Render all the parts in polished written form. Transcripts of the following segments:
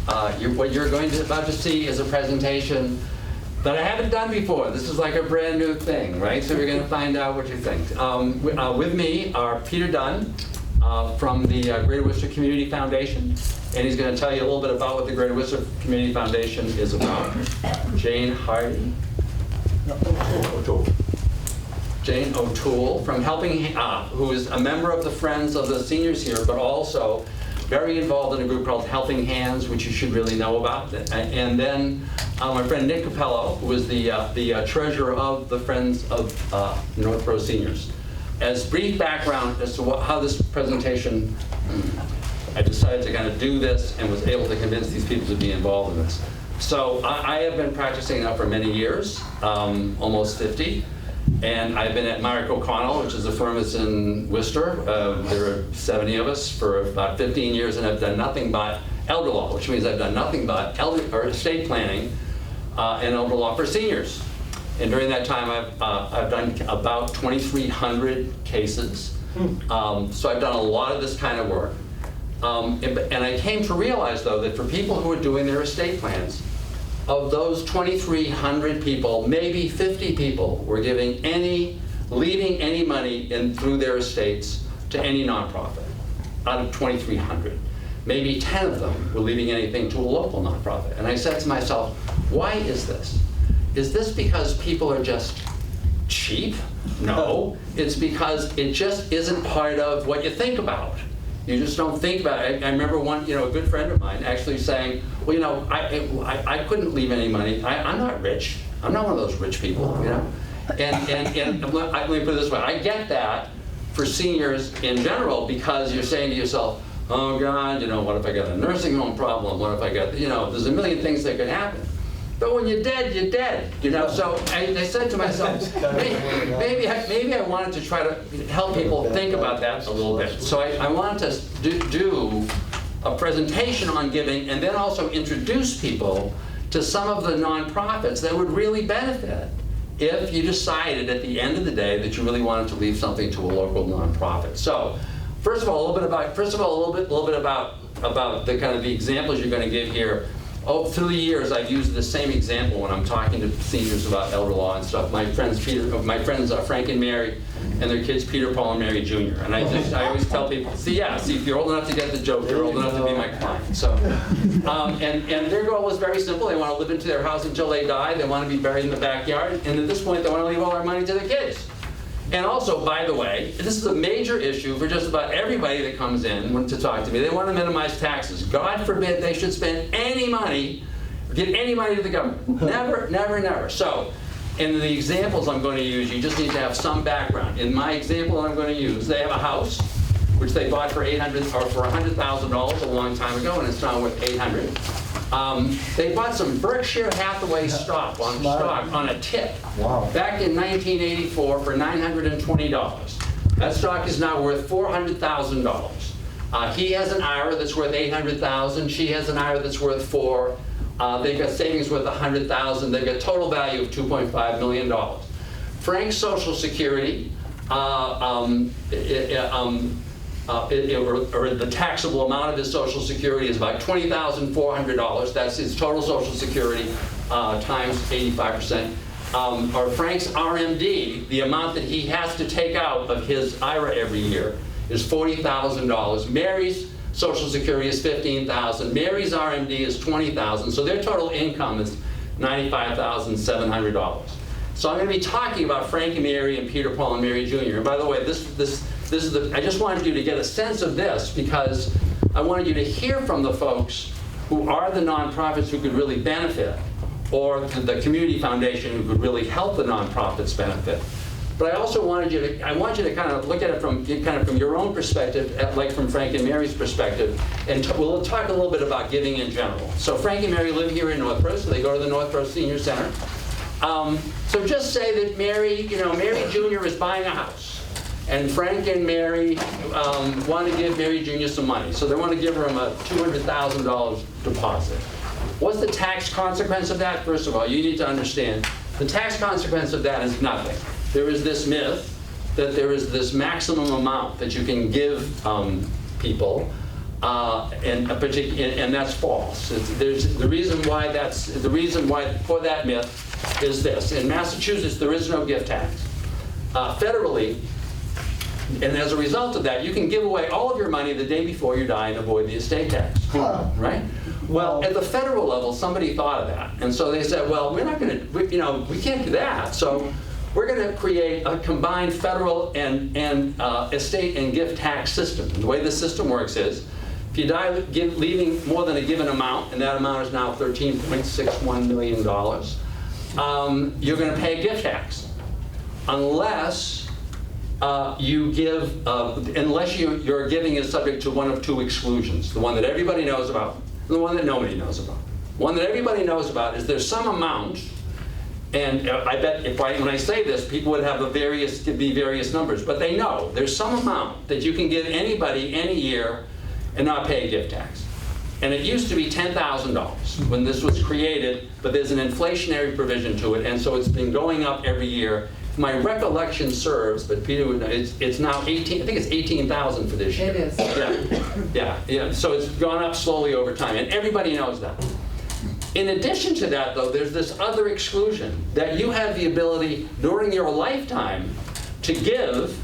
What you're about to see is a presentation that I haven't done before. This is like a brand new thing, right? So you're going to find out what you think. With me are Peter Dunn from the Greater Worcester Community Foundation, and he's going to tell you a little bit about what the Greater Worcester Community Foundation is about. Jane Hardy. Jane O'Toole from who is a member of the Friends of the Seniors here, but also very involved in a group called Helping Hands, which you should really know about. And then my friend Nick Capello, who is the treasurer of the Friends of Northborough Seniors. As brief background as to how this presentation, I decided to kind of do this and was able to convince these people to be involved in this. So I have been practicing now for many years, almost 50. And I've been at Myrick O'Connell, which is a firm that's in Worcester. There are 70 of us for about 15 years, and I've done nothing but elder law, which means I've done nothing but estate planning and elder law for seniors. And during that time, I've done about 2,300 cases. So I've done a lot of this kind of work. And I came to realize, though, that for people who are doing their estate plans, of those 2,300 people, maybe 50 people were leaving any money through their estates to any nonprofit out of 2,300. Maybe 10 of them were leaving anything to a local nonprofit. And I said to myself, why is this? Is this because people are just cheap? No, it's because it just isn't part of what you think about. You just don't think about it. I remember one, a good friend of mine actually saying, well, I couldn't leave any money. I'm not rich. I'm not one of those rich people, And let me put it this way. I get that for seniors in general, because you're saying to yourself, oh God, what if I got a nursing home problem? What if I got, there's a million things that could happen. But when you're dead, you're dead, So I said to myself, maybe I wanted to try to help people think about that a little bit. So I wanted to do a presentation on giving, and then also introduce people to some of the nonprofits that would really benefit if you decided at the end of the day that you really wanted to leave something to a local nonprofit. So, first of all, a little bit about the kind of the examples you're going to give here. Through the years, I've used the same example when I'm talking to seniors about elder law and stuff. My friends Frank and Mary, and their kids Peter, Paul, and Mary Jr. And I always tell people, see, if you're old enough to get the joke, you're old enough to be my client. So, and their goal is very simple. They want to live into their house until they die. They want to be buried in the backyard, and at this point, they want to leave all their money to their kids. And also, by the way, this is a major issue for just about everybody that comes in to talk to me. They want to minimize taxes. God forbid they should spend any money, give any money to the government. Never, never, never. So, in the examples I'm going to use, you just need to have some background. In my example that I'm going to use, they have a house which they bought for $100,000 a long time ago, and it's now worth $800,000. They bought some Berkshire Hathaway stock on a tip back in 1984 for $920. That stock is now worth $400,000. He has an IRA that's worth $800,000. She has an IRA that's worth $400,000. They've got savings worth $100,000. They've got total value of $2.5 million. Frank's Social Security, or the taxable amount of his Social Security is about $20,400. That's his total Social Security times 85%. Or Frank's RMD, the amount that he has to take out of his IRA every year is $40,000. Mary's Social Security is $15,000. Mary's RMD is $20,000. So their total income is $95,700. So I'm going to be talking about Frank and Mary and Peter, Paul, and Mary Jr. And by the way, this is I just wanted you to get a sense of this because I wanted you to hear from the folks who are the nonprofits who could really benefit, or the community foundation who could really help the nonprofits benefit. But I also want you to kind of look at it from your own perspective, like from Frank and Mary's perspective, and we'll talk a little bit about giving in general. So Frank and Mary live here in Northborough, so they go to the Northborough Senior Center. So just say that Mary Jr. is buying a house, and Frank and Mary want to give Mary Jr. some money. So they want to give her a $200,000 deposit. What's the tax consequence of that? First of all, you need to understand the tax consequence of that is nothing. There is this myth that there is this maximum amount that you can give people and that's false. The reason why for that myth is this: in Massachusetts, there is no gift tax. Federally, and as a result of that, you can give away all of your money the day before you die and avoid the estate tax. Right? Well, at the federal level, somebody thought of that, and so they said, well, we're not going to, we can't do that. So we're going to create a combined federal and estate and gift tax system. And the way the system works is, if you die leaving more than a given amount, and that amount is now $13.61 million, you're going to pay gift tax, unless you give, unless your giving is subject to one of two exclusions: the one that everybody knows about, and the one that nobody knows about. One that everybody knows about is there's some amount. And I bet when I say this, people would have various numbers, but they know there's some amount that you can give anybody any year and not pay a gift tax. And it used to be $10,000 when this was created, but there's an inflationary provision to it, and so it's been going up every year. My recollection serves, but Peter would know, it's now 18. I think it's 18,000 for this year. It is. Yeah. So it's gone up slowly over time, and everybody knows that. In addition to that, though, there's this other exclusion that you have the ability during your lifetime to give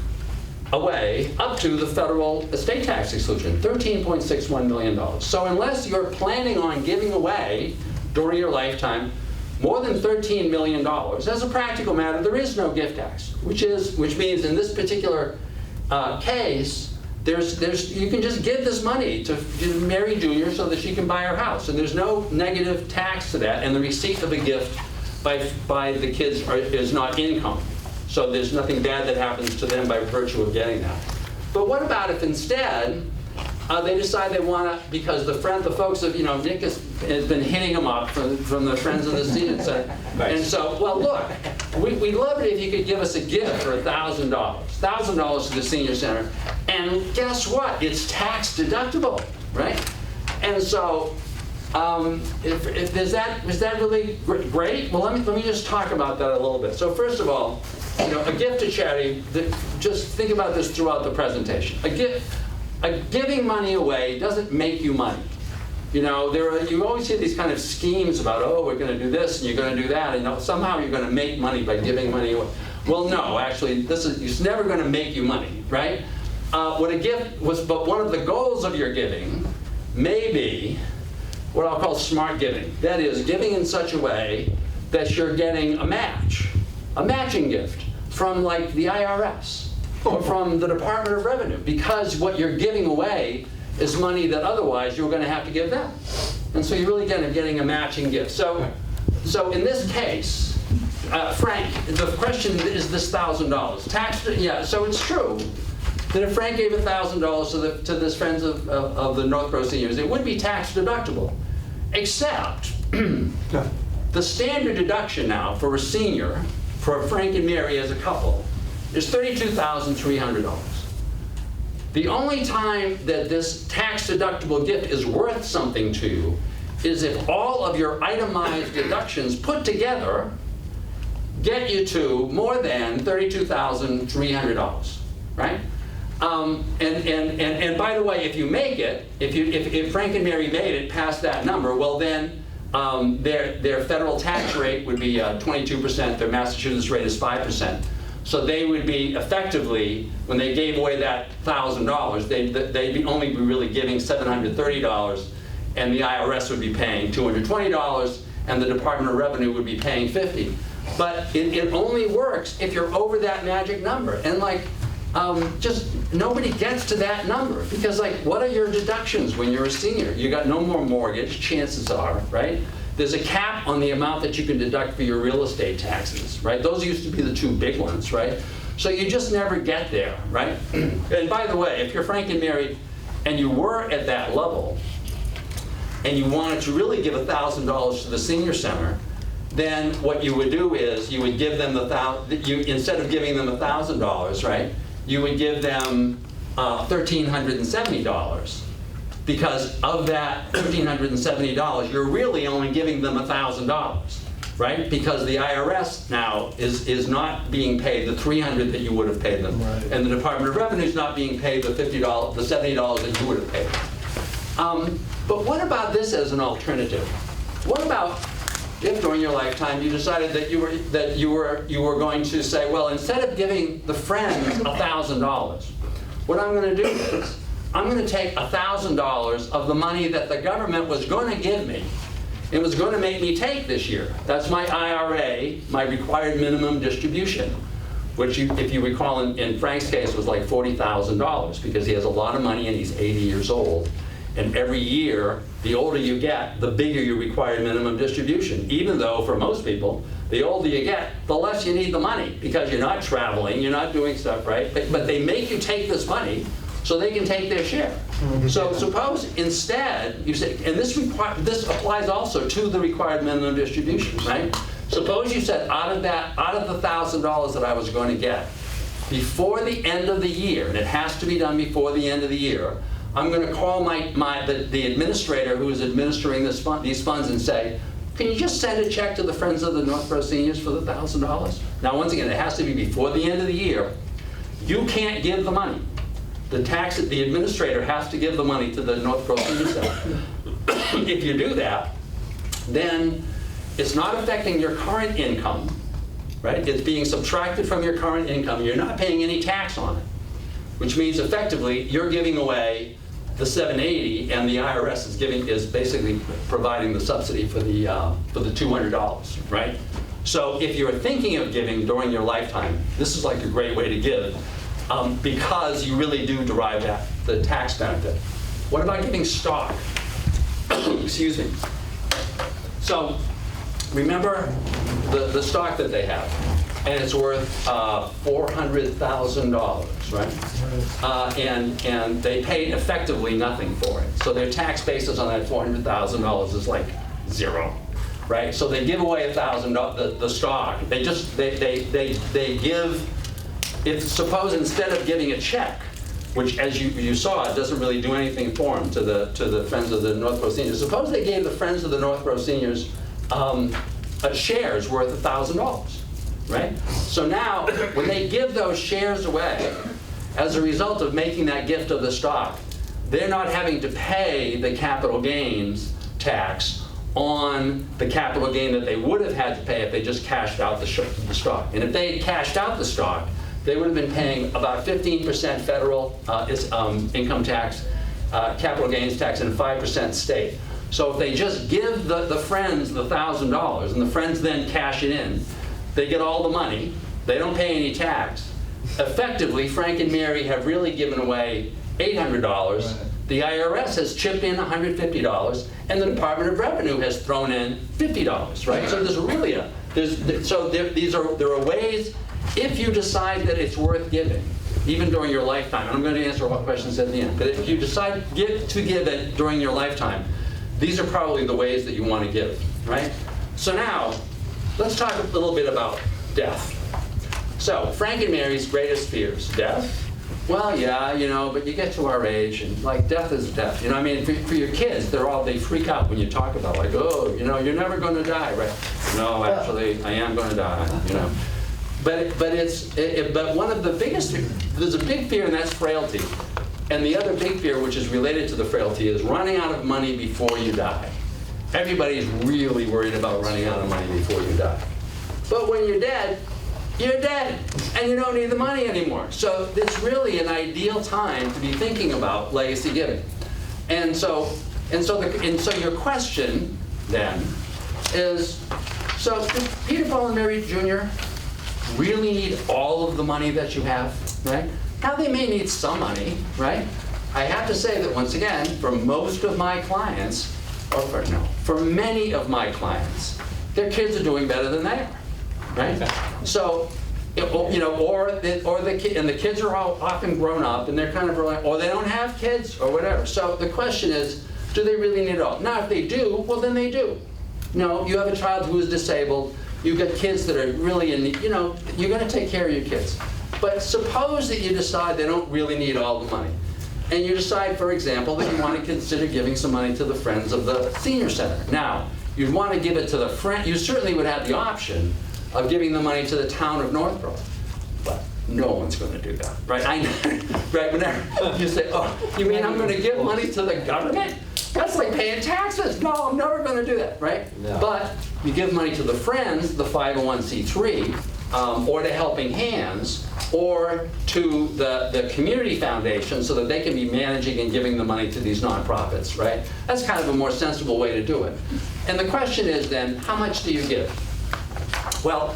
away up to the federal estate tax exclusion, $13.61 million. So unless you're planning on giving away during your lifetime more than $13 million, as a practical matter, there is no gift tax, which means in this particular case, you can just give this money to Mary Jr. so that she can buy her house, and there's no negative tax to that, and the receipt of a gift by the kids is not income. So there's nothing bad that happens to them by virtue of getting that. But what about if instead they decide they want to, because the folks of, Nick has been hitting them up from the Friends of the Senior Center. Nice. And so, well, look, we'd love it if you could give us a gift for $1,000. $1,000 to the Senior Center. And guess what? It's tax deductible, right? And so, is that really great? Well, let me just talk about that a little bit. So first of all, a gift to charity, just think about this throughout the presentation. Giving money away doesn't make you money. You always hear these kind of schemes about, oh, we're going to do this and you're going to do that, and somehow you're going to make money by giving money away. Well, no, actually, it's never going to make you money, right? What a gift was, but one of the goals of your giving may be what I'll call smart giving. That is, giving in such a way that you're getting a matching gift from like the IRS. Or from the Department of Revenue, because what you're giving away is money that otherwise you're going to have to give them. And so you're really getting a matching gift. So in this case, Frank, the question is this $1,000. Tax, yeah, so it's true that if Frank gave $1,000 to this Friends of the Northborough Seniors, it would be tax deductible, except the standard deduction now for a senior, for Frank and Mary as a couple, is $32,300. The only time that this tax-deductible gift is worth something to you is if all of your itemized deductions put together get you to more than $32,300, right? And by the way, if you make it, if Frank and Mary made it past that number, well then their federal tax rate would be 22%. Their Massachusetts rate is 5%. So they would be effectively, when they gave away that $1,000, they'd only be really giving $730, and the IRS would be paying $220, and the Department of Revenue would be paying $50. But it only works if you're over that magic number. And just nobody gets to that number, because what are your deductions when you're a senior? You got no more mortgage, chances are, right? There's a cap on the amount that you can deduct for your real estate taxes, right? Those used to be the two big ones, right? So you just never get there, right? And by the way, if you're Frank and Mary and you were at that level and you wanted to really give $1,000 to the Senior Center, then what you would do is you would give them instead of giving them $1,000, right? You would give them $1,370. Because of that $1,370, you're really only giving them $1,000, right? Because the IRS now is not being paid the $300 that you would have paid them, right. And the Department of Revenue is not being paid the $70 that you would have paid. But what about this as an alternative? What about if during your lifetime you decided that you were going to say, well, instead of giving the friends $1,000, what I'm going to do is I'm going to take $1,000 of the money that the government was going to give me and was going to make me take this year. That's my IRA, my required minimum distribution, which, if you recall, in Frank's case, was like $40,000 because he has a lot of money and he's 80 years old. And every year, the older you get, the bigger your required minimum distribution. Even though, for most people, the older you get, the less you need the money because you're not traveling, you're not doing stuff, right? But they make you take this money so they can take their share. So suppose instead you say, and this applies also to the required minimum distribution, right? Suppose you said out of the $1,000 that I was going to get, before the end of the year, and it has to be done before the end of the year, I'm going to call the administrator who is administering these funds and say, can you just send a check to the Friends of the Northborough Seniors for the $1,000? Now, once again, it has to be before the end of the year. You can't give the money. The administrator has to give the money to the Northborough Senior Center. If you do that, then it's not affecting your current income, right? It's being subtracted from your current income. You're not paying any tax on it, which means effectively you're giving away the $780, and the IRS is basically providing the subsidy for the $200, right? So if you're thinking of giving during your lifetime, this is like a great way to give, because you really do derive the tax benefit. What about giving stock? Excuse me. So remember the stock that they have, and it's worth $400,000, right? And they paid effectively nothing for it. So their tax basis on that $400,000 is like zero, right? So they give away $1,000, the stock. They give. If suppose instead of giving a check, which as you saw, it doesn't really do anything for them to the Friends of the Northborough Seniors. Suppose they gave the Friends of the Northborough Seniors shares worth $1,000. Right? So now, when they give those shares away, as a result of making that gift of the stock, they're not having to pay the capital gains tax on the capital gain that they would have had to pay if they just cashed out the stock. And if they had cashed out the stock, they would have been paying about 15% federal income tax, capital gains tax, and 5% state. So if they just give the Friends the $1,000, and the Friends then cash it in, they get all the money, they don't pay any tax. Effectively, Frank and Mary have really given away $800. Right. The IRS has chipped in $150, and the Department of Revenue has thrown in $50, right? So there's really there are ways, if you decide that it's worth giving, even during your lifetime, and I'm going to answer all questions at the end, but if you decide to give it during your lifetime, these are probably the ways that you want to give, right? So now, let's talk a little bit about death. So, Frank and Mary's greatest fears. Death? Well, yeah, but you get to our age, and like death is death. I mean, for your kids, they freak out when you talk about like, oh, you're never going to die, right? No, actually, I am going to die, But one of the biggest, there's a big fear, and that's frailty. And the other big fear, which is related to the frailty, is running out of money before you die. Everybody's really worried about running out of money before you die. But when you're dead, and you don't need the money anymore. So it's really an ideal time to be thinking about legacy giving. And so your question then is, so does Peter, Paul, and Mary Jr. really need all of the money that you have, right? Now they may need some money, right? I have to say that once again, for most of my clients, for many of my clients, their kids are doing better than they are, right? So, the kids are all often grown up, and they're kind of like, or they don't have kids, or whatever. So the question is, do they really need it all? Now, if they do, well, then they do. You have a child who is disabled. You've got kids that are really in need. You're going to take care of your kids. But suppose that you decide they don't really need all the money. And you decide, for example, that you want to consider giving some money to the Friends of the Senior Center. Now, you'd want to give it to the friend. You certainly would have the option of giving the money to the town of Northborough. But no one's going to do that, right? Right? Whenever you say, oh, you mean I'm going to give money to the government? That's like paying taxes. No, I'm never going to do that, right? No. But you give money to the Friends, the 501c3, or to Helping Hands, or to the community foundation so that they can be managing and giving the money to these nonprofits, right? That's kind of a more sensible way to do it. And the question is then, how much do you give? Well,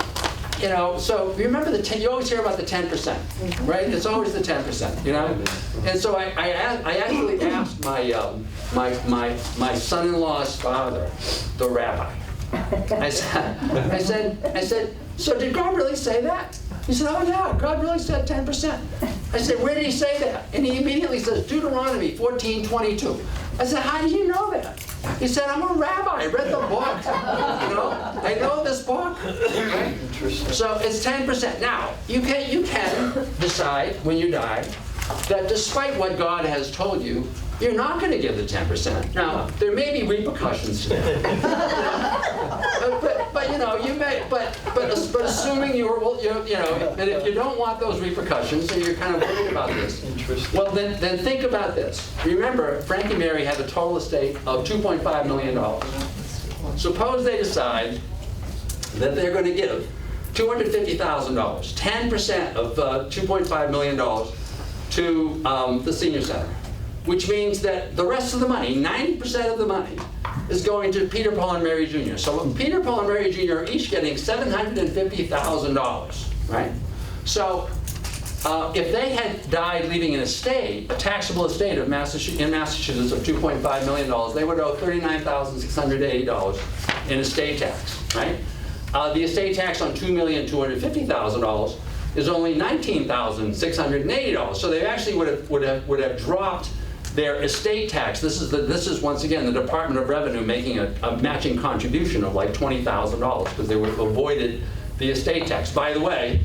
you know, so you remember you always hear about the 10%, right? It's always the 10%, you know? And so I actually asked my son-in-law's father, the rabbi. I said, so did God really say that? He said, oh yeah, God really said 10%. I said, where did he say that? And he immediately says, Deuteronomy 14:22. I said, how do you know that? He said, I'm a rabbi, I read the book. You know, I know this book. Right? So it's 10%. Now, you can decide when you die that despite what God has told you, you're not going to give the 10%. Now, there may be repercussions to that. but you know, you may. But assuming you know, that if you don't want those repercussions, and you're kind of worried about this. Interesting. Well, then think about this. Remember, Frank and Mary had a total estate of $2.5 million. Suppose they decide that they're going to give $250,000, 10% of $2.5 million to the senior center, which means that the rest of the money, 90% of the money, is going to Peter, Paul, and Mary Jr. So Peter, Paul, and Mary Jr. are each getting $750,000, right? So if they had died leaving an estate, a taxable estate in Massachusetts of $2.5 million, they would owe $39,680 in estate tax, right? The estate tax on $2,250,000 is only $19,680. So they actually would have dropped their estate tax. This is once again the Department of Revenue making a matching contribution of like $20,000 because they would have avoided the estate tax. By the way,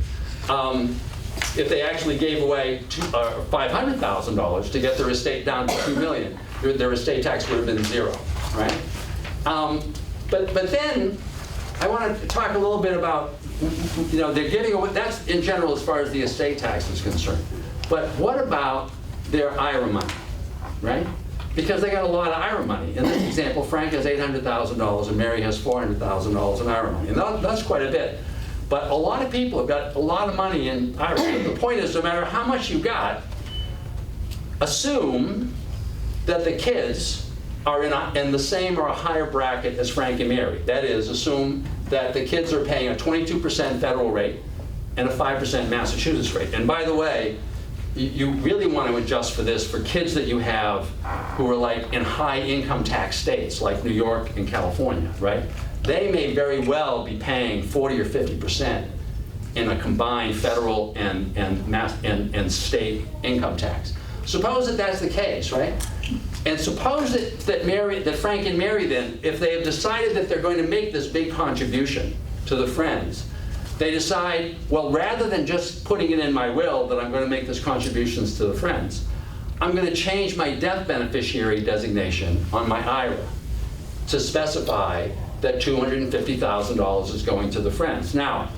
if they actually gave away $500,000 to get their estate down to $2 million, their estate tax would have been zero, right? But then I want to talk a little bit about, you know, they're giving away, that's in general as far as the estate tax is concerned. But what about their IRA money, right? Because they got a lot of IRA money. In this example, Frank has $800,000 and Mary has $400,000 in IRA money. And that's quite a bit. But a lot of people have got a lot of money in IRA. The point is, no matter how much you got, assume that the kids are in the same or a higher bracket as Frank and Mary. That is, assume that the kids are paying a 22% federal rate and a 5% Massachusetts rate. And by the way, you really want to adjust for this for kids that you have who are like in high income tax states like New York and California, right? They may very well be paying 40 or 50% in a combined federal and state income tax. Suppose that that's the case, right? And suppose that Frank and Mary then, if they have decided that they're going to make this big contribution to the Friends, they decide, well, rather than just putting it in my will that I'm going to make this contributions to the Friends, I'm going to change my death beneficiary designation on my IRA to specify that $250,000 is going to the Friends. Now,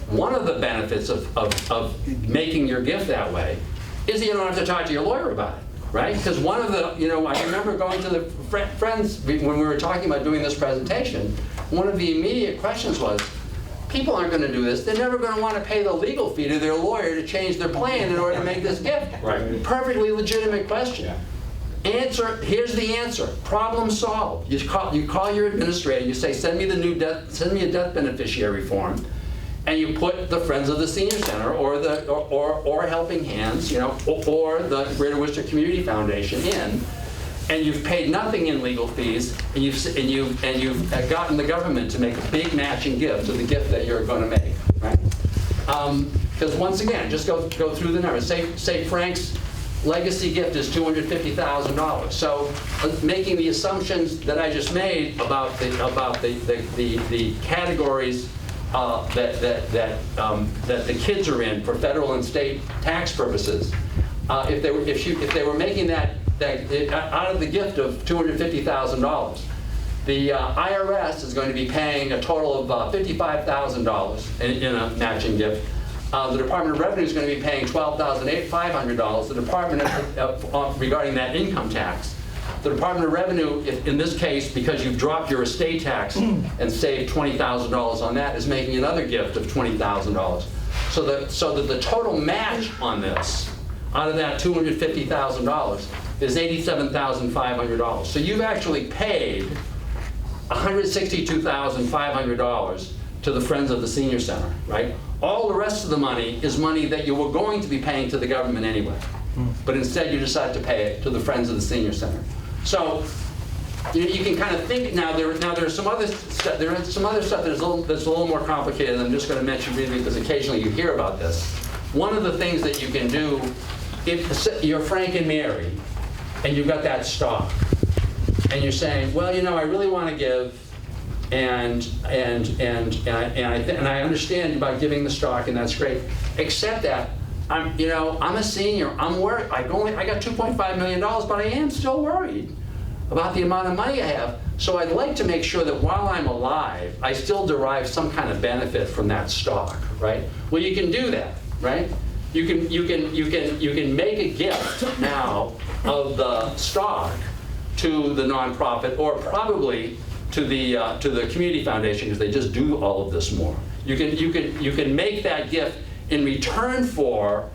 one of the benefits of making your gift that way is that you don't have to talk to your lawyer about it, right? Because one of the, you know, I remember going to the Friends when we were talking about doing this presentation, one of the immediate questions was, people aren't going to do this. They're never going to want to pay the legal fee to their lawyer to change their plan in order to make this gift. Right. Perfectly legitimate question. Yeah. Answer, here's the answer. Problem solved. You call your administrator, you say, send me a death beneficiary form, and you put the Friends of the Senior Center or Helping Hands, you know, or the Greater Worcester Community Foundation in, and you've paid nothing in legal fees, and you've gotten the government to make a big matching gift to the gift that you're going to make, right? Because once again, just go through the numbers. Say Frank's legacy gift is $250,000. So making the assumptions that I just made about the categories that the kids are in for federal and state tax purposes, if they were making that out of the gift of $250,000, the IRS is going to be paying a total of $55,000 in a matching gift. The Department of Revenue is going to be paying $12,500. The Department regarding that income tax The Department of Revenue, in this case, because you've dropped your estate tax and saved $20,000 on that, is making another gift of $20,000. So that the total match on this, out of that $250,000, is $87,500. So you've actually paid $162,500 to the Friends of the Senior Center, right? All the rest of the money is money that you were going to be paying to the government anyway, but instead you decided to pay it to the Friends of the Senior Center. So you can kind of think now. There's some other stuff. There is some other stuff that's a little more complicated. I'm just going to mention briefly because occasionally you hear about this. One of the things that you can do, if you're Frank and Mary, and you've got that stock, and you're saying, well, I really want to give, and I understand about giving the stock, and that's great. Except that I'm a senior. I'm worried. I got $2.5 million, but I am still worried about the amount of money I have. So I'd like to make sure that while I'm alive, I still derive some kind of benefit from that stock, right? Well, you can do that, right? You can make a gift now of the stock to the nonprofit, or probably to the community foundation, because they just do all of this more. You can make that gift in return for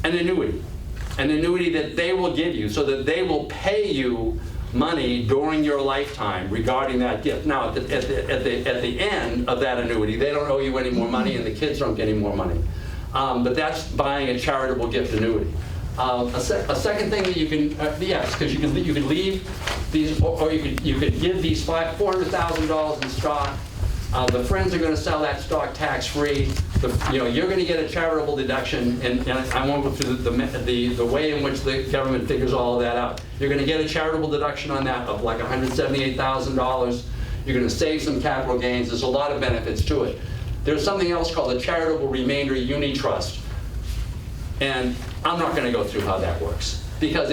an annuity that they will give you, so that they will pay you money during your lifetime regarding that gift. Now, at the end of that annuity, they don't owe you any more money, and the kids don't get any more money. But that's buying a charitable gift annuity. A second thing that you can, yes, because you can leave these, or you could give these $400,000 in stock. The Friends are going to sell that stock tax-free. You're going to get a charitable deduction, and I won't go through the way in which the government figures all of that out. You're going to get a charitable deduction on that of like $178,000. You're going to save some capital gains. There's a lot of benefits to it. There's something else called a charitable remainder uni trust, and I'm not going to go through how that works, because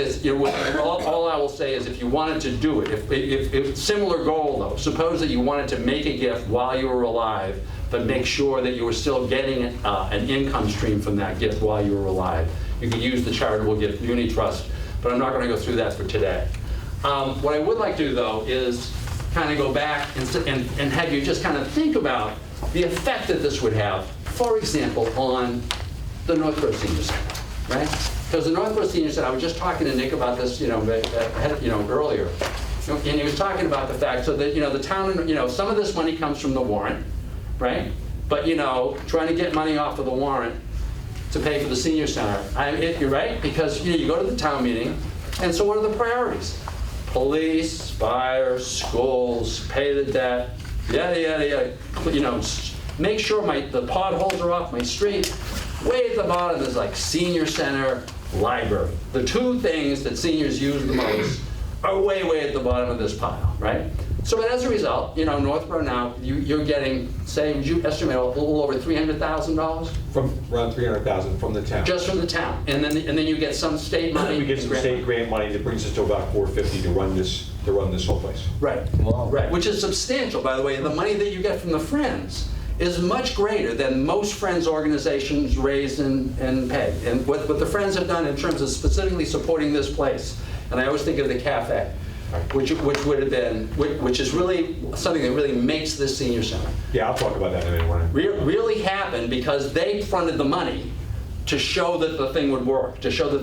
all I will say is, if you wanted to do it, if similar goal though, suppose that you wanted to make a gift while you were alive, but make sure that you were still getting an income stream from that gift while you were alive, you could use the charitable gift uni trust, but I'm not going to go through that for today. What I would like to do though is kind of go back and have you just kind of think about the effect that this would have, for example, on the Northborough Senior Center, right? Because the Northborough Senior Center, I was just talking to Nick about this, earlier, and he was talking about the fact so that the town, some of this money comes from the warrant, right? But trying to get money off of the warrant to pay for the senior center, you're right, because you go to the town meeting, and so what are the priorities? Police, fire, schools, pay the debt, yada yada yada. Make sure the potholes are off my street. Way at the bottom is like senior center, library. The two things that seniors use the most are way at the bottom of this pile, right? So as a result, Northborough now, you're getting, say, would you estimate a little over $300,000? From around $300,000 from the town. Just from the town, and then you get some state money. We get some state grant money that brings us to about $450 to run this whole place. Right. Wow. Right. Which is substantial, by the way. And the money that you get from the Friends is much greater than most Friends organizations raise and pay. And what the Friends have done in terms of specifically supporting this place, and I always think of the cafe, which would have been, which is really something that really makes this senior center. Yeah, I'll talk about that in a minute. Really happened because they fronted the money to show that the thing would work, to show that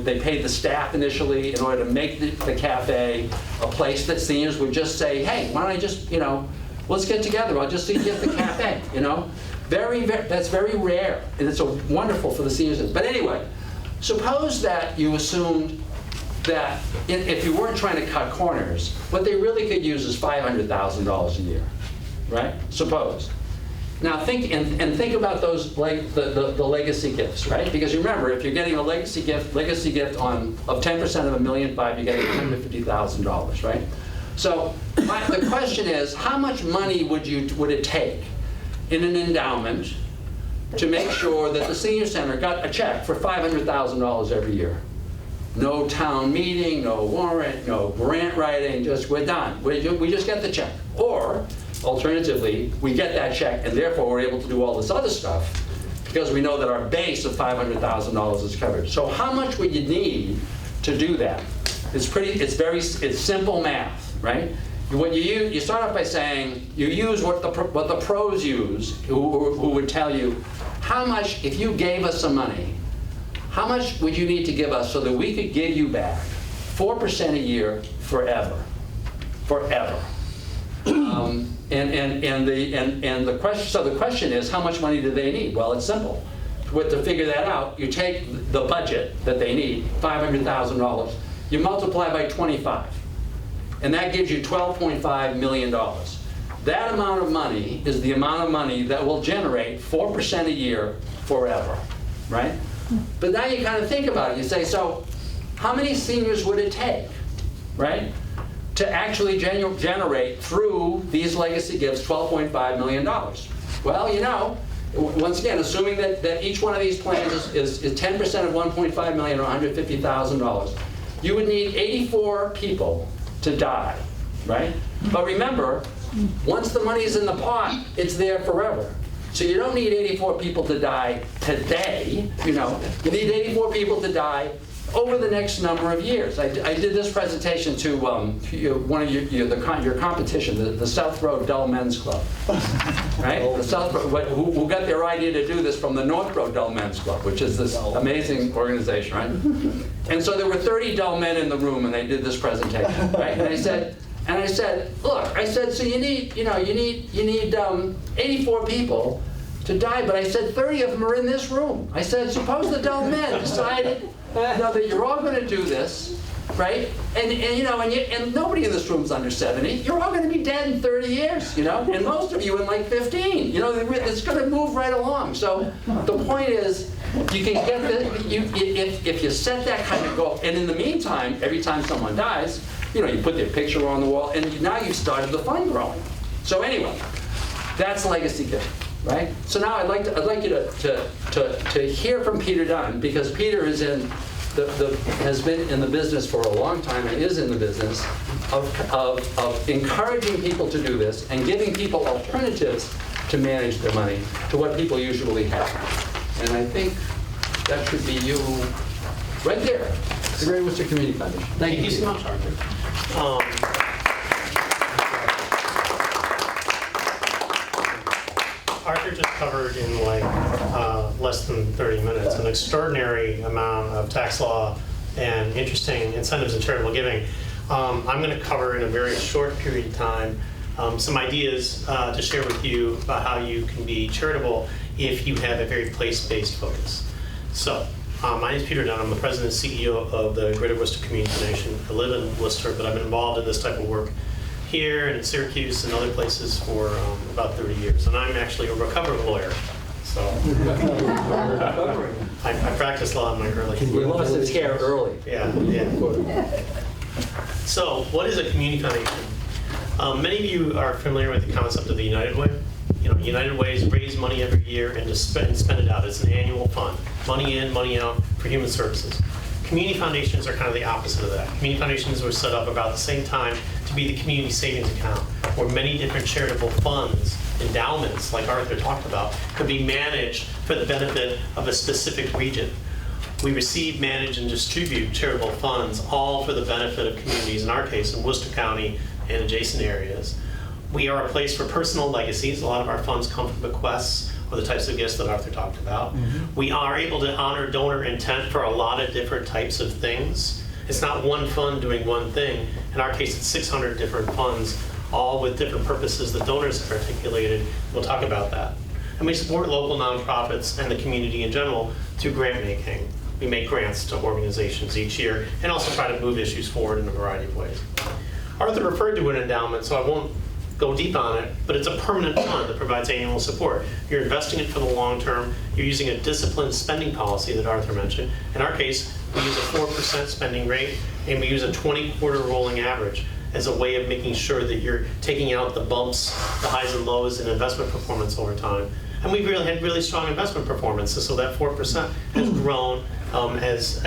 they paid the staff initially in order to make the cafe a place that seniors would just say, hey, why don't I just, let's get together. I'll just see you at the cafe, That's very rare, and it's wonderful for the seniors. But anyway, suppose that you assumed that if you weren't trying to cut corners, what they really could use is $500,000 a year, right? Suppose. Now think about those, like the legacy gifts, right? Because remember, if you're getting a legacy gift of 10% of $1.5 million, you're getting $150,000, right? So the question is, how much money would it take in an endowment to make sure that the senior center got a check for $500,000 every year? No town meeting, no warrant, no grant writing, we're done. We just get the check. Or, alternatively, we get that check and therefore we're able to do all this other stuff because we know that our base of $500,000 is covered. So how much would you need to do that? It's simple math, right? What you start off by saying, you use what the pros use, who would tell you, how much, if you gave us some money, how much would you need to give us so that we could give you back 4% a year forever? Forever. The question is, how much money do they need? Well, it's simple. To figure that out, you take the budget that they need, $500,000, you multiply by 25, and that gives you $12.5 million. That amount of money is the amount of money that will generate 4% a year forever, right? But now you kind of think about it. You say, so how many seniors would it take, right, to actually generate through these legacy gifts $12.5 million? Well, you know, once again, assuming that each one of these plans is 10% of $1.5 million or $150,000, you would need 84 people to die, right? But remember, once the money's in the pot, it's there forever. So you don't need 84 people to die today, you know. You need 84 people to die over the next number of years. I did this presentation to one of your competition, the South Road Dull Men's Club, right? The South Road, who got their idea to do this from the North Road Dull Men's Club, which is this amazing organization, right? And so there were 30 dull men in the room, and they did this presentation, right? And I said, look, so you need 84 people to die, but I said 30 of them are in this room. I said, suppose the dull men decided that you're all going to do this, right? And nobody in this room's under 70. You're all going to be dead in 30 years, you know, and most of you in like 15. You know, it's going to move right along. So the point is, you can get if you set that kind of goal, and in the meantime, every time someone dies, you know, you put their picture on the wall, and now you've started the fund growing. So anyway, that's legacy gift, right? So now I'd like you to hear from Peter Dunn, because Peter is has been in the business for a long time and is in the business of encouraging people to do this and giving people alternatives to manage their money to what people usually have. And I think that should be you right there, the Greater Worcester Community Foundation. Thank you so much, Arthur. Arthur just covered in like less than 30 minutes an extraordinary amount of tax law and interesting incentives in charitable giving. I'm going to cover in a very short period of time some ideas to share with you about how you can be charitable if you have a very place-based focus. So, my name is Peter Dunn. I'm the president and CEO of the Greater Worcester Community Foundation. I live in Worcester, but I've been involved in this type of work here and in Syracuse and other places for about 30 years. And I'm actually a recovering lawyer. So I practiced law in my early years. He lost his hair early. Yeah. So what is a community foundation? Many of you are familiar with the concept of the United Way. You know, United Way is raise money every year and just spend it out. It's an annual fund. Money in, money out for human services. Community foundations are kind of the opposite of that. Community foundations were set up about the same time to be the community savings account, where many different charitable funds, endowments, like Arthur talked about, could be managed for the benefit of a specific region. We receive, manage, and distribute charitable funds, all for the benefit of communities, in our case, in Worcester County and adjacent areas. We are a place for personal legacies. A lot of our funds come from bequests or the types of gifts that Arthur talked about. Mm-hmm. We are able to honor donor intent for a lot of different types of things. It's not one fund doing one thing. In our case, it's 600 different funds, all with different purposes that donors have articulated. We'll talk about that. And we support local nonprofits and the community in general through grant making. We make grants to organizations each year and also try to move issues forward in a variety of ways. Arthur referred to an endowment, so I won't go deep on it, but it's a permanent fund that provides annual support. You're investing it for the long term. You're using a disciplined spending policy that Arthur mentioned. In our case, we use a 4% spending rate, and we use a 20-quarter rolling average as a way of making sure that you're taking out the bumps, the highs and lows in investment performance over time. And we've really had really strong investment performance, so that 4% has grown as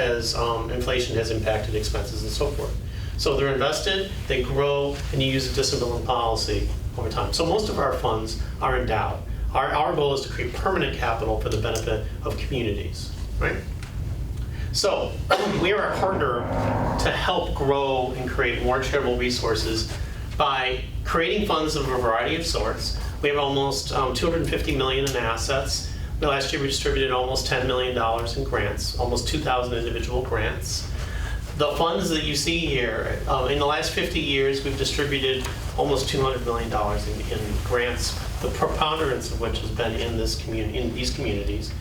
inflation has impacted expenses and so forth. So they're invested, they grow, and you use a disciplined policy over time. So most of our funds are endowed. Our goal is to create permanent capital for the benefit of communities, right? So we are a partner to help grow and create more charitable resources by creating funds of a variety of sorts. We have almost $250 million in assets. Last year we distributed almost $10 million in grants, almost 2,000 individual grants. The funds that you see here, in the last 50 years, we've distributed almost $200 million in grants, the preponderance of which has been in these communities.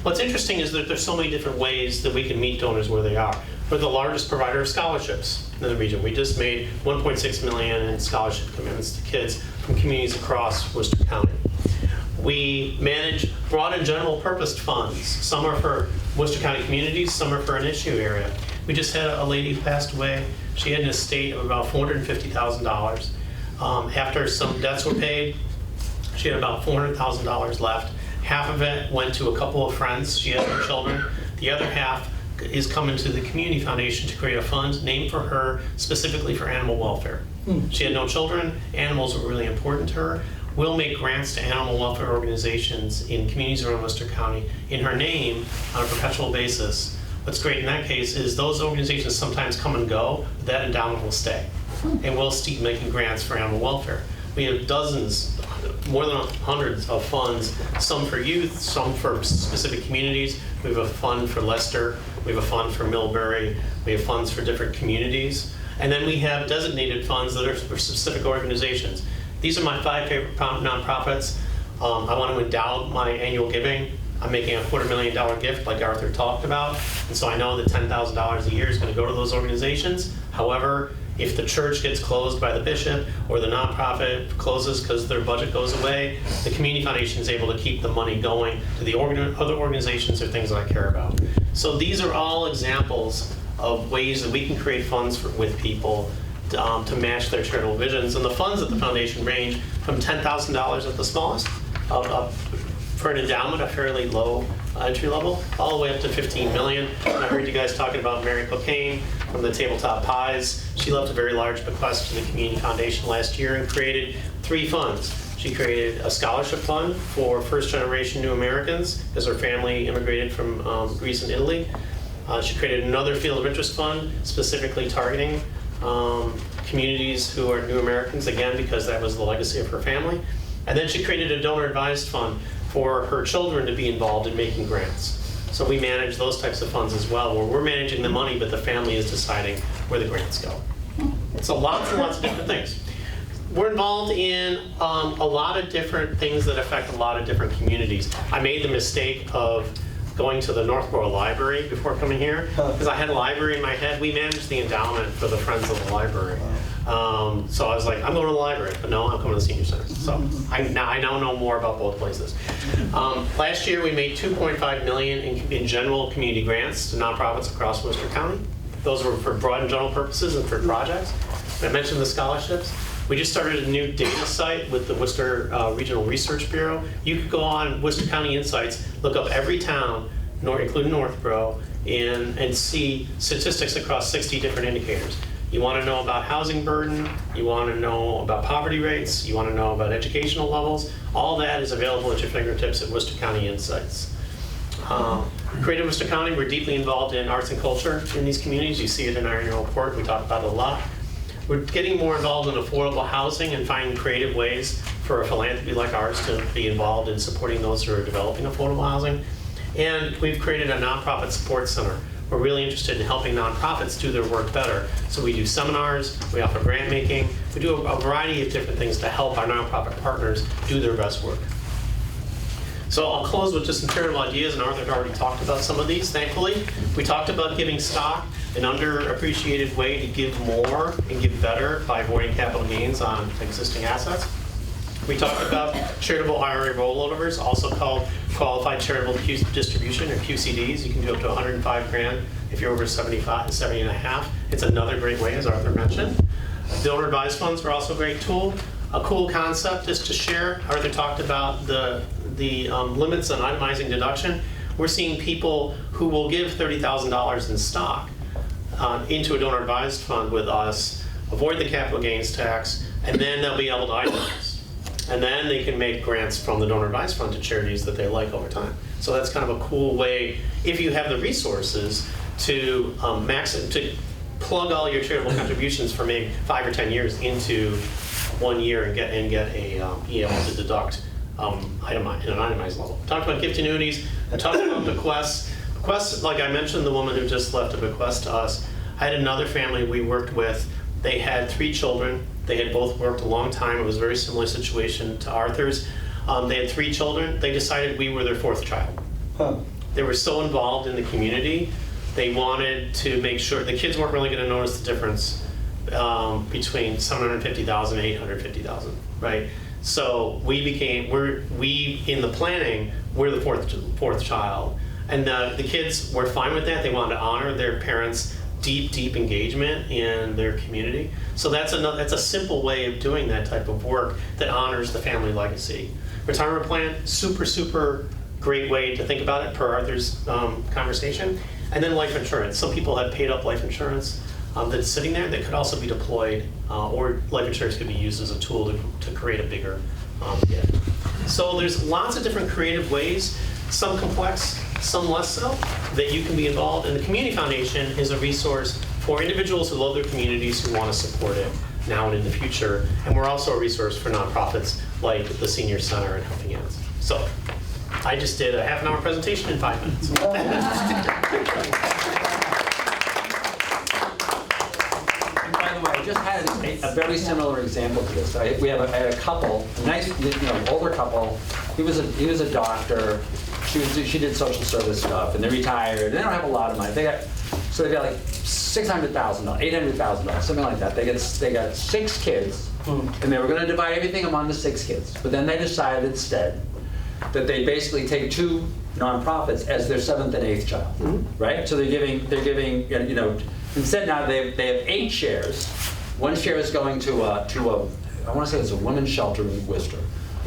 What's interesting is that there's so many different ways that we can meet donors where they are. We're the largest provider of scholarships in the region. We just made $1.6 million in scholarship commitments to kids from communities across Worcester County. We manage broad and general purposed funds. Some are for Worcester County communities, some are for an issue area. We just had a lady who passed away. She had an estate of about $450,000. After some debts were paid, she had about $400,000 left. Half of it went to a couple of friends. She had no children. The other half is coming to the Community Foundation to create a fund named for her, specifically for animal welfare. She had no children. Animals were really important to her. We'll make grants to animal welfare organizations in communities around Worcester County in her name on a perpetual basis. What's great in that case is those organizations sometimes come and go, but that endowment will stay. And we'll keep making grants for animal welfare. We have dozens, more than hundreds of funds, some for youth, some for specific communities. We have a fund for Leicester, we have a fund for Millbury, we have funds for different communities. And then we have designated funds that are for specific organizations. These are my 5 favorite nonprofits. I want to endow my annual giving. I'm making a $250,000 gift like Arthur talked about. And so I know that $10,000 a year is going to go to those organizations. However, if the church gets closed by the bishop or the nonprofit closes because their budget goes away, the Community Foundation is able to keep the money going to the other organizations or things that I care about. So these are all examples of ways that we can create funds with people to match their charitable visions. And the funds at the foundation range from $10,000 at the smallest, for an endowment, a fairly low entry level, all the way up to $15 million. And I heard you guys talking about Mary Cocaine from the Tabletop Pies. She left a very large bequest to the Community Foundation last year and created 3 funds. She created a scholarship fund for first-generation new Americans as her family immigrated from Greece and Italy. She created another field of interest fund specifically targeting communities who are new Americans, again, because that was the legacy of her family. And then she created a donor-advised fund for her children to be involved in making grants. So we manage those types of funds as well, where we're managing the money, but the family is deciding where the grants go. So lots and lots of different things. We're involved in a lot of different things that affect a lot of different communities. I made the mistake of going to the Northborough Library before coming here, because I had a library in my head. We managed the endowment for the Friends of the Library. So I was like, I'm going to the library, but no, I'm coming to the senior center. So I now know more about both places. Last year we made $2.5 million in general community grants to nonprofits across Worcester County. Those were for broad and general purposes and for projects. I mentioned the scholarships. We just started a new data site with the Worcester Regional Research Bureau. You could go on Worcester County Insights, look up every town, including Northborough, and see statistics across 60 different indicators. You want to know about housing burden, you want to know about poverty rates, you want to know about educational levels. All that is available at your fingertips at Worcester County Insights. Creative Worcester County, we're deeply involved in arts and culture in these communities. You see it in our annual report. We talk about it a lot. We're getting more involved in affordable housing and finding creative ways for a philanthropy like ours to be involved in supporting those who are developing affordable housing. And we've created a nonprofit support center. We're really interested in helping nonprofits do their work better. So we do seminars, we offer grant making, we do a variety of different things to help our nonprofit partners do their best work. So I'll close with just some charitable ideas, and Arthur already talked about some of these, thankfully. We talked about giving stock, an underappreciated way to give more and give better by avoiding capital gains on existing assets. We talked about charitable IRA rollovers, also called qualified charitable distribution, or QCDs. You can do up to $105,000 if you're over 70 and a half. It's another great way, as Arthur mentioned. Donor advised funds are also a great tool. A cool concept is to share. Arthur talked about the limits on itemizing deduction. We're seeing people who will give $30,000 in stock into a donor advised fund with us, avoid the capital gains tax, and then they'll be able to itemize. And then they can make grants from the donor advised fund to charities that they like over time. So that's kind of a cool way, if you have the resources, to to plug all your charitable contributions for maybe 5 or 10 years into 1 year and get be able to deduct in an itemized level. Talked about gift annuities. I talked about bequests. Bequests, like I mentioned, the woman who just left a bequest to us. I had another family we worked with. They had 3 children. They had both worked a long time. It was a very similar situation to Arthur's. They had 3 children. They decided we were their 4th child. Huh. They were so involved in the community. They wanted to make sure the kids weren't really going to notice the difference between $750,000 and $850,000, right? So we in the planning, we're the fourth child, and the kids were fine with that. They wanted to honor their parents' deep engagement in their community. So that's a simple way of doing that type of work that honors the family legacy. Retirement plan, super great way to think about it per Arthur's conversation. And then life insurance. Some people have paid up life insurance that's sitting there that could also be deployed, or life insurance could be used as a tool to create a bigger gift. So there's lots of different creative ways, some complex, some less so, that you can be involved. And the Community Foundation is a resource for individuals who love their communities, who want to support it now and in the future. And we're also a resource for nonprofits like the Senior Center and Helping Hands. So I just did a half-an-hour presentation in 5 minutes. And by the way, I just had a very similar example to this. I had a couple, a nice, older couple. He was a doctor. She did social service stuff, and they retired. They don't have a lot of money. They got like $600,000, $800,000, something like that. They got 6 kids, and they were going to divide everything among the 6 kids. But then they decided instead that they basically take 2 nonprofits as their 7th and 8th child, right? So they're giving, instead now they have 8 shares. 1 share is going to I want to say it's a women's shelter in Worcester.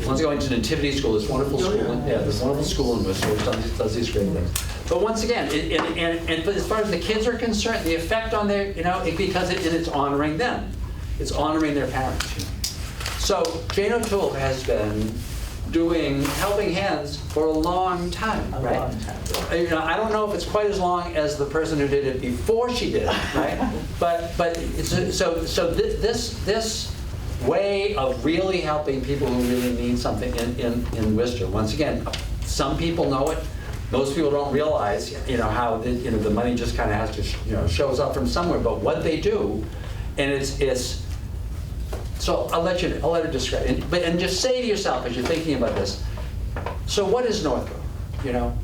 One's going to Nativity School, this wonderful school, this wonderful school in Worcester, which does these great things. But once again, and as far as the kids are concerned, the effect on their, because it's honoring them, it's honoring their parents. So Jane O'Toole has been doing Helping Hands for a long time, right? A long time. I don't know if it's quite as long as the person who did it before she did it, right? but this way of really helping people who really need something in Worcester. Once again, some people know it. Most people don't realize, how the money just kind of has to, shows up from somewhere. But what they do, and it's. So I'll let her describe it. And just say to yourself as you're thinking about this. So what is Northborough?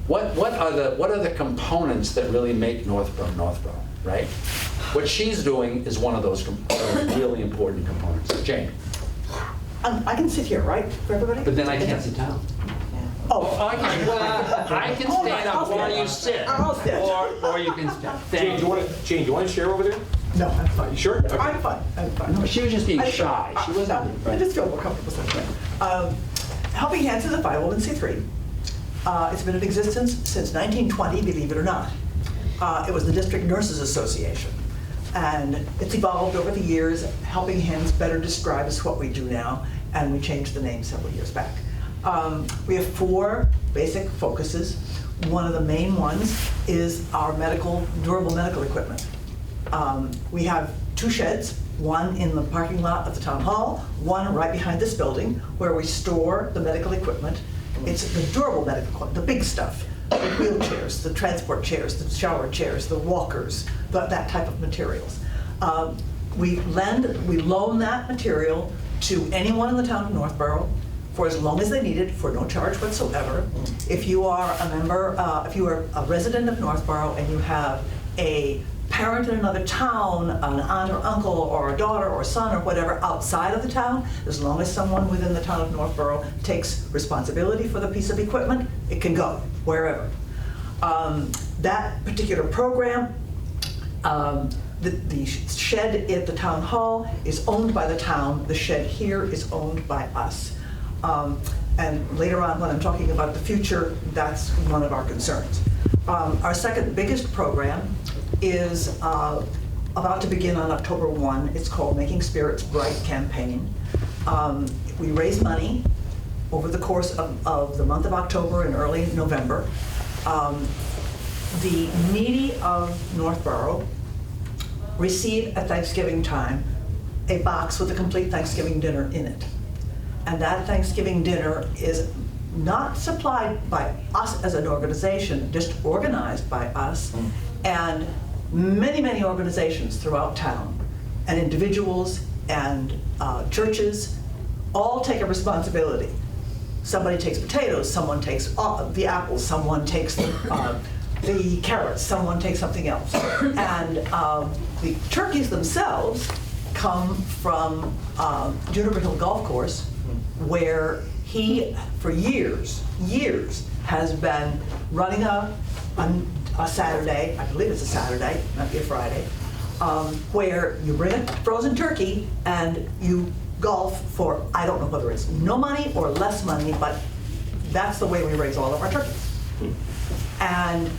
What are the components that really make Northborough, right? What she's doing is one of those really important components. Jane. I can sit here, right, for everybody? But then I can't sit down. Oh, I can stand up while you sit. I'll sit. Or you can stand. Jane, do you want to share over there? no, I'm fine. You sure? Okay. I'm fine. No, she was just being shy. She wasn't. I just feel more comfortable sitting there. Helping Hands is a 501c3. It's been in existence since 1920, believe it or not. It was the District Nurses Association. And it's evolved over the years. Helping Hands better describes what we do now, and we changed the name several years back. We have 4 basic focuses. One of the main ones is our durable medical equipment. We have 2 sheds, one in the parking lot of the town hall, one right behind this building, where we store the medical equipment. It's the durable medical equipment, the big stuff. The wheelchairs, the transport chairs, the shower chairs, the walkers, that type of materials. We loan that material to anyone in the town of Northborough for as long as they need it, for no charge whatsoever. If you are a member, if you are a resident of Northborough and you have a parent in another town, an aunt or uncle or a daughter or son or whatever outside of the town, as long as someone within the town of Northborough takes responsibility for the piece of equipment, it can go wherever. That particular program, the shed at the town hall is owned by the town. The shed here is owned by us. And later on, when I'm talking about the future, that's one of our concerns. Our second biggest program is about to begin on October 1. It's called Making Spirits Bright campaign. We raise money over the course of the month of October and early November. The needy of Northborough receive at Thanksgiving time a box with a complete Thanksgiving dinner in it. And that Thanksgiving dinner is not supplied by us as an organization, just organized by us and many, many organizations throughout town, and individuals and churches all take a responsibility. Somebody takes potatoes, someone takes the apples, someone takes the carrots, someone takes something else. And the turkeys themselves come from Juniper Hill Golf Course, where he, for years, has been running a Saturday, I believe it's a Saturday, might be a Friday, where you bring a frozen turkey and you golf for, I don't know whether it's no money or less money, but that's the way we raise all of our turkeys. And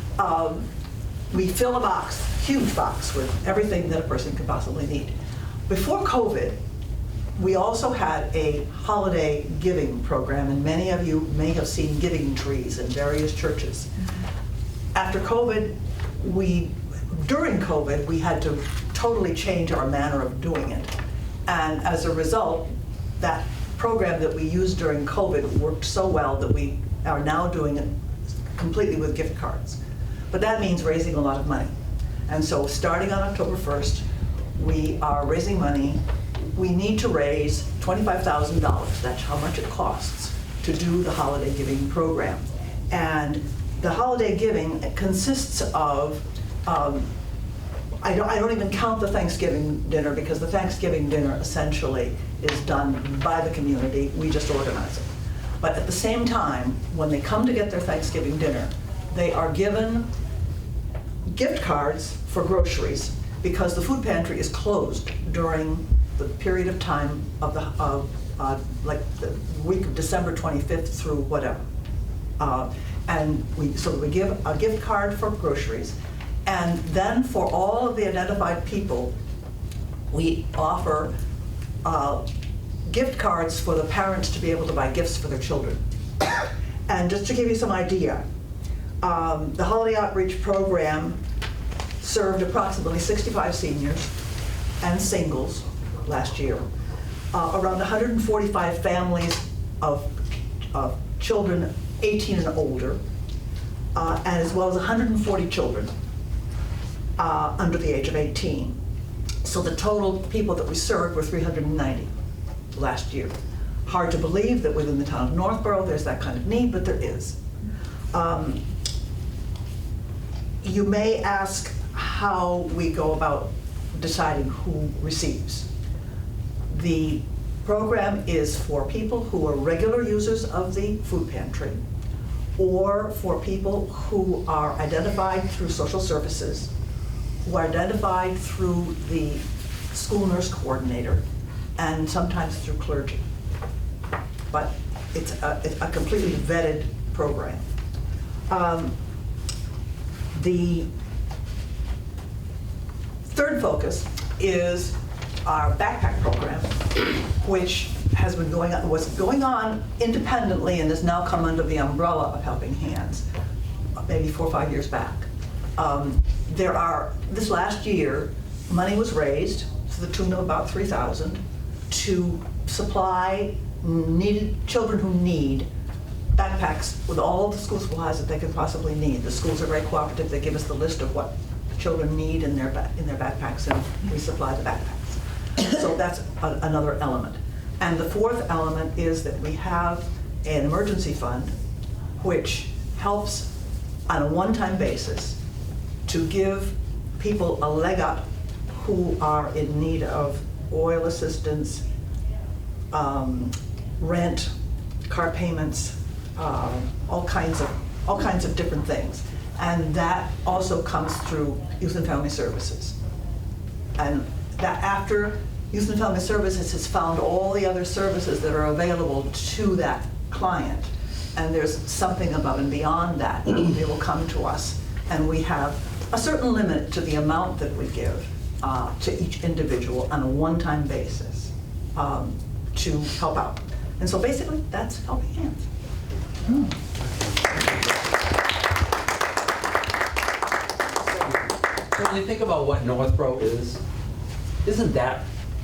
we fill a box, huge box, with everything that a person could possibly need. Before COVID, we also had a holiday giving program, and many of you may have seen giving trees in various churches. After COVID, during COVID, we had to totally change our manner of doing it. And as a result, that program that we used during COVID worked so well that we are now doing it completely with gift cards. But that means raising a lot of money. And so starting on October 1st, we are raising money. We need to raise $25,000. That's how much it costs to do the holiday giving program. And the holiday giving consists of, I don't even count the Thanksgiving dinner, because the Thanksgiving dinner essentially is done by the community. We just organize it. But at the same time, when they come to get their Thanksgiving dinner, they are given gift cards for groceries, because the food pantry is closed during the period of time of like the week of December 25th through whatever. And we give a gift card for groceries. And then for all of the identified people, we offer gift cards for the parents to be able to buy gifts for their children. And just to give you some idea, the Holiday Outreach Program served approximately 65 seniors and singles last year, around 145 families of children 18 and older, and as well as 140 children under the age of 18. So the total people that we served were 390 last year. Hard to believe that within the town of Northborough there's that kind of need, but there is. You may ask how we go about deciding who receives. The program is for people who are regular users of the food pantry, or for people who are identified through social services, who are identified through the school nurse coordinator, and sometimes through clergy. But it's a completely vetted program. The third focus is our backpack program, which has been was going on independently and has now come under the umbrella of Helping Hands, maybe 4 or 5 years back. This last year, money was raised to the tune of about $3,000 to supply children who need backpacks with all the school supplies that they could possibly need. The schools are very cooperative. They give us the list of what children need in their backpacks, and we supply the backpacks. So that's another element. And the fourth element is that we have an emergency fund which helps on a one-time basis to give people a leg up who are in need of oil assistance, rent, car payments, all kinds of different things. And that also comes through Youth and Family Services. And that after Youth and Family Services has found all the other services that are available to that client, and there's something above and beyond that, they will come to us. And we have a certain limit to the amount that we give to each individual on a one-time basis. to help out. And so basically, that's Helping Hands. So when you think about what Northborough is, isn't that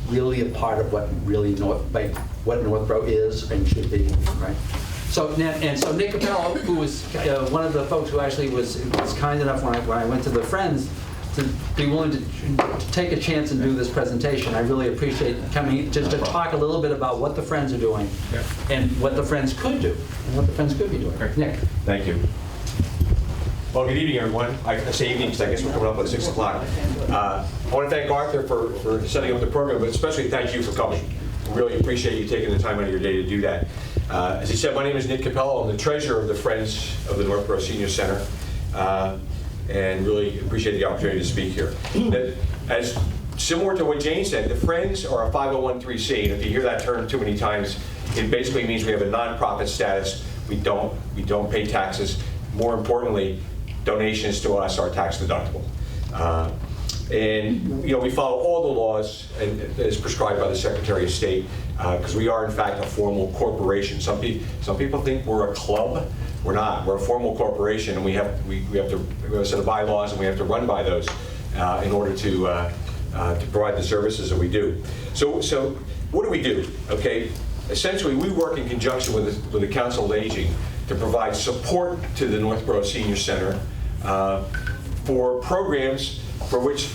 really a part of what really what Northborough is and should be, right? So so Nick Capello, who was one of the folks who actually was kind enough when I went to the Friends to be willing to take a chance and do this presentation. I really appreciate coming just to talk a little bit about what the Friends are doing and what the Friends could do and what the Friends could be doing. Nick. Thank you. Well, good evening, everyone. I say evening because I guess we're coming up at 6 o'clock. I want to thank Arthur for setting up the program, but especially thank you for coming. Really appreciate you taking the time out of your day to do that. As he said, my name is Nick Capello. I'm the treasurer of the Friends of the Northborough Senior Center, and really appreciate the opportunity to speak here. As similar to what Jane said, the Friends are a 501(c)(3), and if you hear that term too many times, it basically means we have a nonprofit status. We don't pay taxes. More importantly, donations to us are tax deductible. And we follow all the laws as prescribed by the Secretary of State, because we are in fact a formal corporation. Some people think we're a club. We're not. We're a formal corporation, and we have a set of bylaws, and we have to run by those in order to provide the services that we do. So what do we do? Okay, essentially we work in conjunction with the Council of Aging to provide support to the Northborough Senior Center for programs for which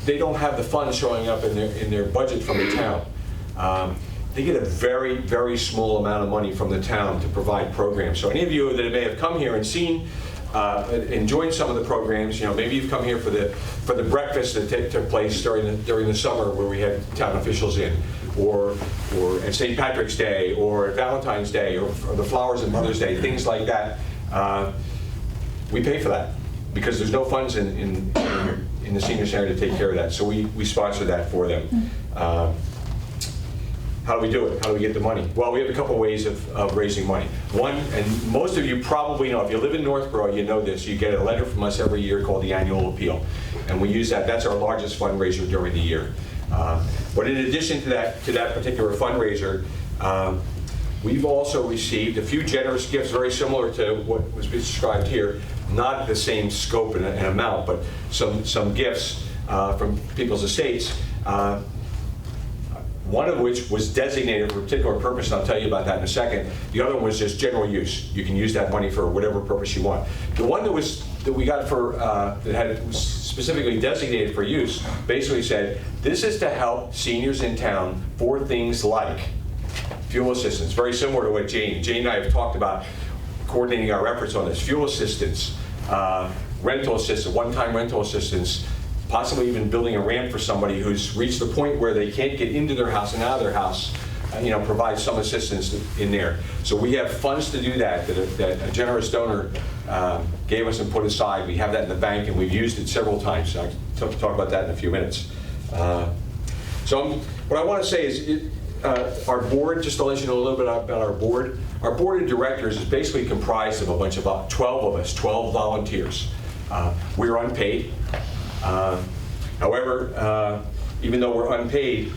they don't have the funds showing up in their budget from the town. They get a very, very small amount of money from the town to provide programs. So any of you that may have come here and seen and joined some of the programs, maybe you've come here for the breakfast that took place during the summer where we had town officials in, or at St. Patrick's Day, or Valentine's Day, or the Flowers and Mother's Day, things like that. We pay for that because there's no funds in the senior center to take care of that. So we sponsor that for them. How do we do it? How do we get the money? Well, we have a couple ways of raising money. One, and most of you probably know, if you live in Northborough, you know this, you get a letter from us every year called the Annual Appeal. And we use that. That's our largest fundraiser during the year. But in addition to that particular fundraiser, we've also received a few generous gifts very similar to what was described here. Not the same scope and amount, but some gifts from people's estates. One of which was designated for a particular purpose, and I'll tell you about that in a second. The other one was just general use. You can use that money for whatever purpose you want. The one that we got for that was specifically designated for use basically said, this is to help seniors in town for things like fuel assistance. Very similar to what Jane and I have talked about, coordinating our efforts on this. Fuel assistance, rental assistance, one-time rental assistance, possibly even building a ramp for somebody who's reached the point where they can't get into their house and out of their house, provide some assistance in there. So we have funds to do that a generous donor gave us and put aside. We have that in the bank, and we've used it several times. So I'll talk about that in a few minutes. What I want to say is our board, just to let you know a little bit about our board of directors is basically comprised of a bunch of 12 of us, 12 volunteers. We're unpaid. However, even though we're unpaid,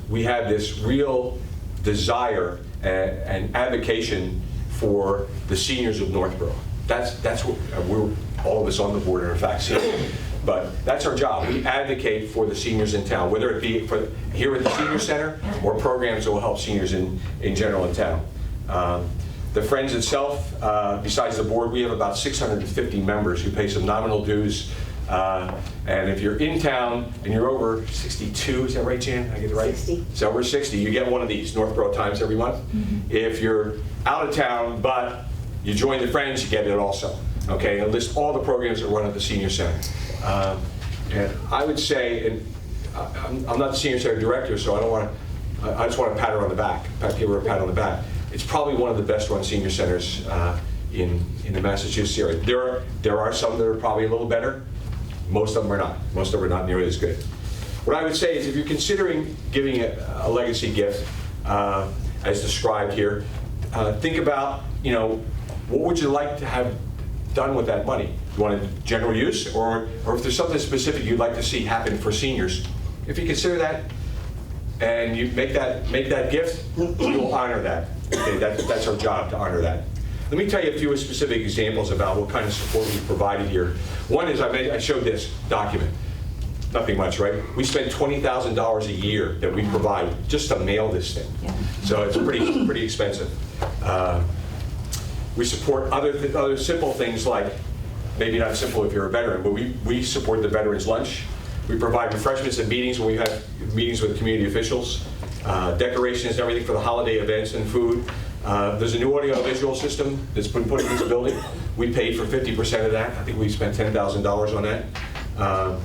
we have this real desire and advocation for the seniors of Northborough. That's what we're all of us on the board are in fact seniors. But that's our job. We advocate for the seniors in town, whether it be here at the senior center or programs that will help seniors in general in town. The Friends itself, besides the board, we have about 650 members who pay some nominal dues. And if you're in town and you're over 62, is that right, Jan? Did I get it right? 60. So over 60, you get one of these Northborough Times every month. Mm-hmm. If you're out of town, but you join the Friends, you get it also. Okay, and list all the programs that run at the senior center. And I would say, and I'm not the senior center director, so I just want to pat her on the back, give her a pat on the back. It's probably one of the best run senior centers in the Massachusetts area. There are some that are probably a little better. Most of them are not. Most of them are not nearly as good. What I would say is if you're considering giving a legacy gift, as described here, think about, what would you like to have done with that money? You want it general use, or if there's something specific you'd like to see happen for seniors, if you consider that, and you make that gift, we will honor that. Okay, that's our job, to honor that. Let me tell you a few specific examples about what kind of support we provided here. One is I showed this document. Nothing much, right? We spend $20,000 a year that we provide just to mail this thing. So it's pretty expensive. We support other simple things like, maybe not simple if you're a veteran, but we support the Veterans Lunch. We provide refreshments and meetings when we have meetings with community officials, decorations and everything for the holiday events and food. There's a new audio-visual system that's been put in this building. We paid for 50% of that. I think we spent $10,000 on that.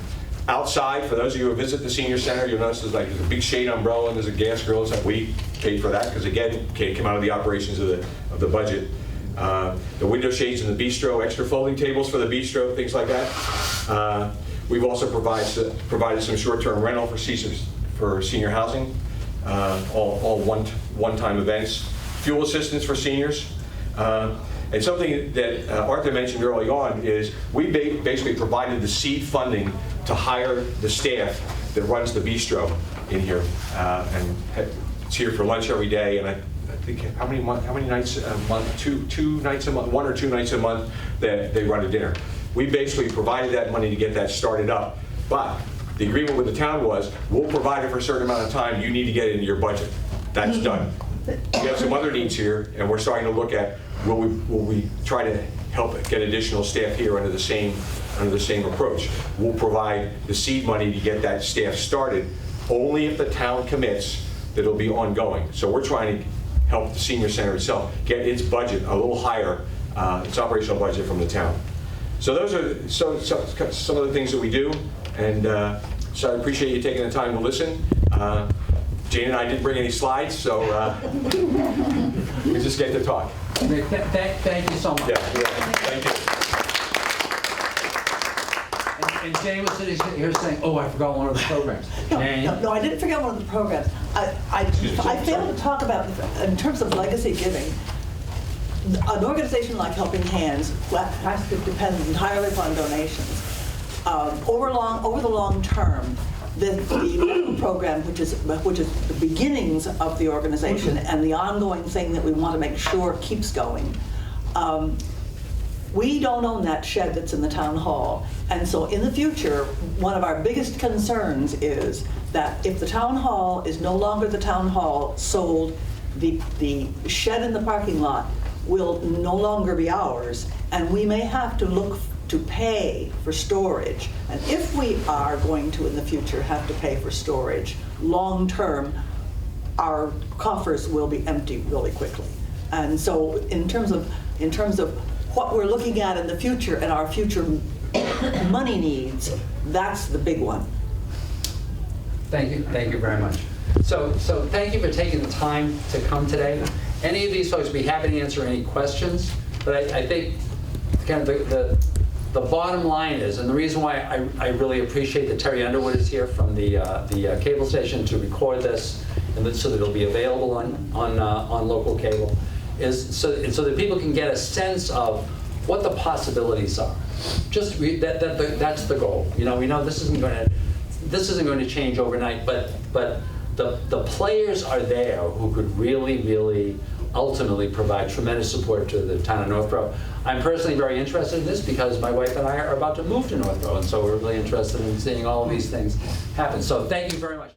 Outside, for those of you who visit the senior center, you'll notice there's a big shade umbrella and there's a gas grill. It's like we paid for that because, again, it came out of the operations of the budget. The window shades in the bistro, extra folding tables for the bistro, things like that. We've also provided some short-term rental for senior housing, all one-time events. Fuel assistance for seniors. And something that Arthur mentioned early on is we basically provided the seed funding to hire the staff that runs the bistro in here, and it's here for lunch every day. And I think how many nights a month? Two nights a month, 1 or 2 nights a month that they run a dinner. We basically provided that money to get that started up, but the agreement with the town was we'll provide it for a certain amount of time. You need to get it into your budget. That's done. We have some other needs here, and we're starting to look at will we try to help get additional staff here under the same approach. We'll provide the seed money to get that staff started only if the town commits that it'll be ongoing. So we're trying to help the senior center itself get its budget a little higher, its operational budget from the town. So those are some of the things that we do, and so I appreciate you taking the time to listen. Jane and I didn't bring any slides, so we just get to talk. Thank you so much. Yeah, thank you. And Jane was sitting here saying, "Oh, I forgot one of the programs." No, I didn't forget one of the programs. I failed to talk about, in terms of legacy giving, an organization like Helping Hands has to depend entirely upon donations. Over the long term, the medical program, which is the beginnings of the organization and the ongoing thing that we want to make sure keeps going. We don't own that shed that's in the town hall, and so in the future, one of our biggest concerns is that if the town hall is no longer the town hall, sold, the shed in the parking lot will no longer be ours, and we may have to look to pay for storage. And if we are going to, in the future, have to pay for storage, long term, our coffers will be empty really quickly. And so in terms of what we're looking at in the future and our future money needs, that's the big one. Thank you very much. So thank you for taking the time to come today. Any of these folks would be happy to answer any questions, but I think kind of the bottom line is, and the reason why I really appreciate that Terry Underwood is here from the cable station to record this, and so that it'll be available on local cable, is so that people can get a sense of what the possibilities are. Just that's the goal. We know this isn't going to change overnight, but the players are there who could really ultimately provide tremendous support to the town of Northborough. I'm personally very interested in this because my wife and I are about to move to Northborough, and so we're really interested in seeing all of these things happen. So thank you very much.